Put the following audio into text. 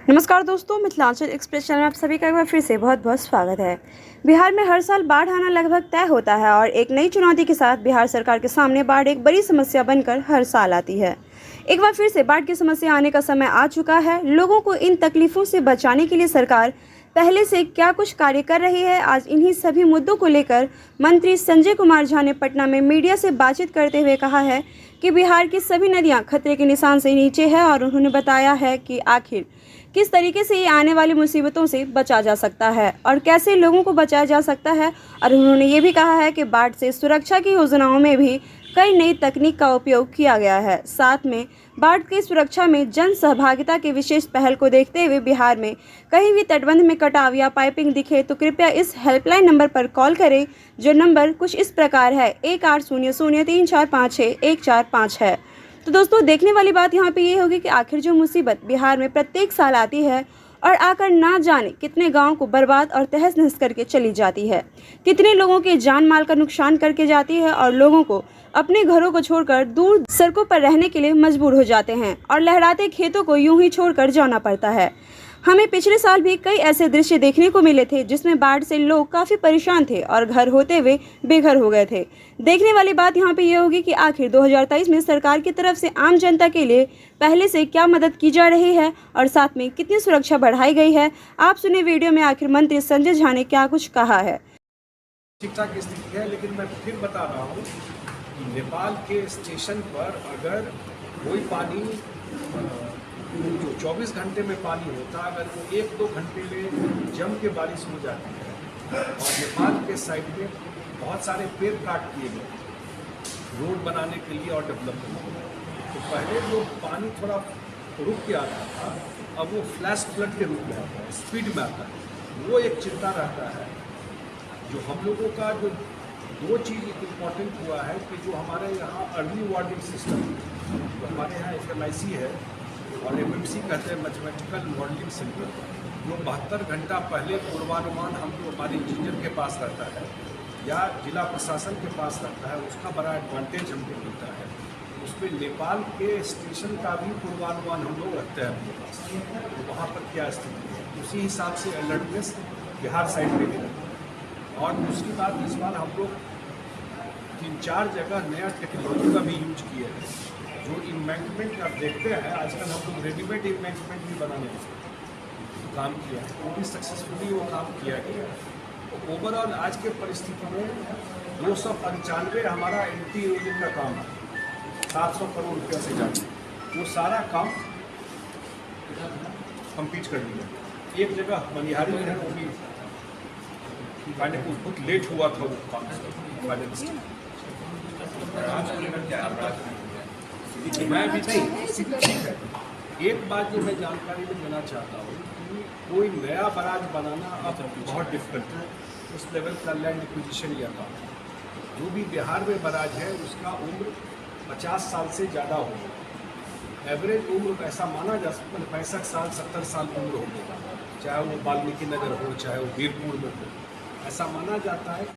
नमस्कार दोस्तों, Mithilanchal express channel में आप सभी का एक बार फिर से बहुत बहुत स्वागत है। बिहार में हर साल बाढ़ आना लगभग तय होता है और एक नई चुनौती के साथ बिहार सरकार के सामने बाढ़ एक बड़ी समस्या बनकर हर साल आती है। एक बार फिर से बाढ़ की समस्या आने का समय आ चुका है। लोगों को इन तकलीफों से बचाने के लिए सरकार पहले से क्या कुछ कार्य कर रही है, आज इन्हीं सभी मुद्दों को लेकर मंत्री संजय कुमार झा ने पटना में मीडिया से बातचीत करते हुए कहा है कि बिहार की सभी नदियां खतरे के निशान से नीचे है और उन्होंने बताया है कि आखिर किस तरीके से ये आने वाली मुसीबतों से बचा जा सकता है और कैसे लोगों को बचाया जा सकता है। और उन्होंने ये भी कहा है कि बाढ़ से सुरक्षा की योजनाओं में भी कई नई तकनीक का उपयोग किया गया है। साथ में बाढ़ की सुरक्षा में जन सहभागिता की विशेष पहल को देखते हुए बिहार में कहीं भी तटबंध में कटाव या पाइपिंग दिखे तो कृपया इस हेल्पलाइन नंबर पर कॉल करें, जो नंबर कुछ इस प्रकार है 1800345614 है। तो दोस्तों, देखने वाली बात यहाँ पे ये होगी कि आखिर जो मुसीबत बिहार में प्रत्येक साल आती है और आकर ना जाने कितने गांव को बर्बाद और तहस नहस करके चली जाती है, कितने लोगों के जान माल का नुकसान करके जाती है और लोगों को अपने घरों को छोड़कर दूर सड़कों पर रहने के लिए मजबूर हो जाते हैं और लहराते खेतों को यूं ही छोड़कर जाना पड़ता है। हमें पिछले साल भी कई ऐसे दृश्य देखने को मिले थे जिसमें बाढ़ से लोग काफ़ी परेशान थे और घर होते हुए बेघर हो गए थे। देखने वाली बात यहाँ पे ये होगी कि आखिर 2023 में सरकार की तरफ से आम जनता के लिए पहले से क्या मदद की जा रही है और साथ में कितनी सुरक्षा बढ़ाई गई है। आप सुने वीडियो में आखिर मंत्री संजय झा ने क्या कुछ कहा है। ठीक ठाक स्थिति है, लेकिन मैं फिर बता रहा हूँ कि नेपाल के स्टेशन पर अगर कोई पानी जो 24 घंटे में पानी होता, अगर वो 1-2 घंटे में जम के बारिश हो जाती है और नेपाल के साइड में बहुत सारे पेड़ काट दिए गए रोड बनाने के लिए और डेवलपमेंट के लिए, तो पहले जो पानी थोड़ा रुक के आता था, अब वो फ्लैश फ्लड के रूप में आता है, स्पीड में आता है। वो एक चिंता रहता है। जो हम लोगों का जो दो चीज़ इम्पोर्टेंट हुआ है कि जो हमारे यहाँ अर्ली वार्निंग सिस्टम, जो हमारे यहाँ FMIC है और MMC कहते हैं मैथमेटिकल मॉडलिंग सेंटर, जो 72 घंटा पहले पूर्वानुमान हम लोग हमारे इंजीनियर के पास रहता है या जिला प्रशासन के पास रहता है, उसका बड़ा एडवांटेज हमको मिलता है। उसमें नेपाल के स्टेशन का भी पूर्वानुमान हम लोग रखते हैं अपने पास, तो वहाँ पर क्या स्थिति है, उसी हिसाब से अलर्टनेस बिहार साइड में भी रहता है। और दूसरी बात, इस बार हम लोग 3-4 जगह नया टेक्नोलॉजी का भी यूज किया है। जो इम्बैंकमेंट आप देखते हैं आजकल, हम लोग रेडीमेड इम्बैंकमेंट भी बनाने का काम किया है, वो भी सक्सेसफुली वो काम किया गया। तो ओवरऑल आज के परिस्थिति में 295 हमारा एंटी इरोजन का काम है, 700 करोड़ रुपया से ज़्यादा, वो सारा काम कंप्लीट कर लिया। एक जगह मनिहारी में है, वो भी बहुत लेट हुआ था वो काम मैं भी नहीं। एक बात जो मैं जानकारी में देना चाहता हूँ कि कोई नया बराज बनाना अब बहुत डिफिकल्ट है, उस लेवल का लैंड एक्विजिशन या काम। जो भी बिहार में बराज है उसका उम्र 50 साल से ज़्यादा होगा। एवरेज उम्र ऐसा माना जा सकता है 65 साल 70 साल उम्र होगा, चाहे वो वाल्मीकि नगर हो चाहे वो वीरपुर में हो, ऐसा माना जाता है।